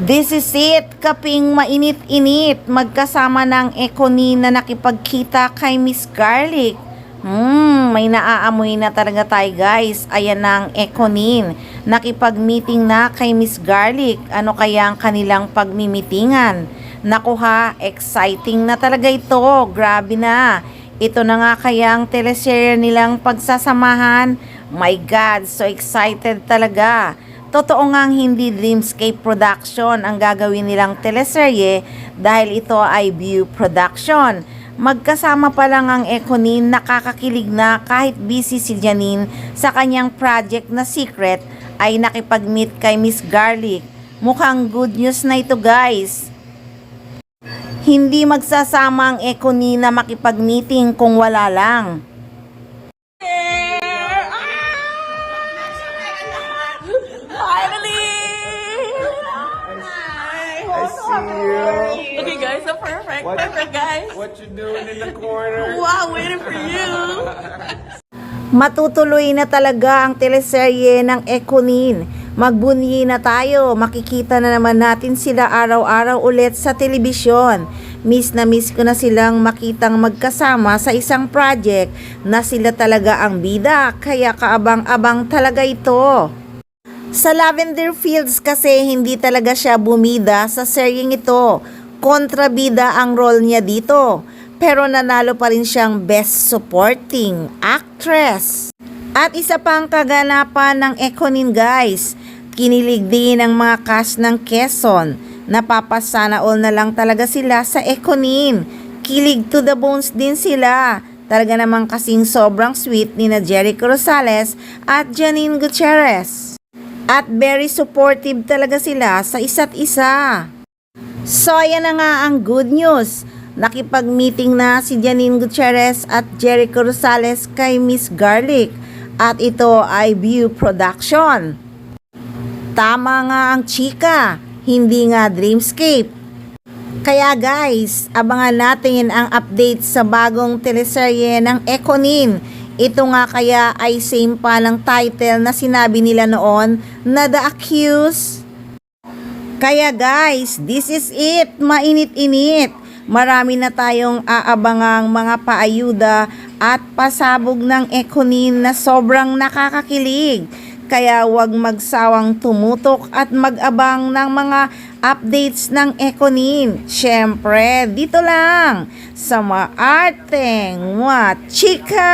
This is it, kaping mainit-init, magkasama ng Ekonin na nakipagkita kay Miss Garlic. May naaamoy na talaga tayo guys. Ayan na ang Ekonin, nakipag-meeting na kay Miss Garlic. Ano kaya ang kanilang pagmimitingan? Naku ha, exciting na talaga ito, grabe na. Ito na nga kaya ang teleserye nilang pagsasamahan. My God, so excited talaga. Totoo ngang hindi Dreamscape Production ang gagawin nilang teleserye dahil ito ay View Production. Magkasama pa lang ang Ekonin, nakakakilig na kahit busy si Janine sa kanyang project na Secret ay nakipag-meet kay Miss Garlic. Mukhang good news na ito guys. Hindi magsasama ang Ekonin na makipag-meeting kung wala lang. Okay guys, so perfect. Perfect guys. What you doing in the corner? Wow, waiting for you. Matutuloy na talaga ang teleserye ng Ekonin. Magbunyi na tayo, makikita na naman natin sila araw-araw ulit sa telebisyon. Miss na miss ko na silang makitang magkasama sa isang project na sila talaga ang bida, kaya kaabang-abang talaga ito. Sa Lavender Fields kasi hindi talaga siya bumida sa seryeng ito. Kontrabida ang role niya dito. Pero nanalo pa rin siyang Best Supporting Actress. At isa pang kaganapan ng Ekonin guys. Kinilig din ang mga cast ng Quezon. Napapasana all na lang talaga sila sa Ekonin. Kilig to the bones din sila. Talaga namang kasing sobrang sweet ni na Jericho Rosales at Janine Gutierrez. At very supportive talaga sila sa isa't isa. So ayan na nga ang good news. Nakipag-meeting na si Janine Gutierrez at Jericho Rosales kay Miss Garlic. At ito ay View Production. Tama nga ang chika, hindi nga Dreamscape. Kaya guys, abangan natin ang update sa bagong teleserye ng Ekonin. Ito nga kaya ay same pa ng title na sinabi nila noon na The Accused. Kaya guys, this is it, mainit-init. Marami na tayong aabangang mga paayuda at pasabog ng Ekonin na sobrang nakakakilig. Kaya huwag magsawang tumutok at mag-abang ng mga updates ng Ekonin. Syempre, dito lang sa Maarteng Chika!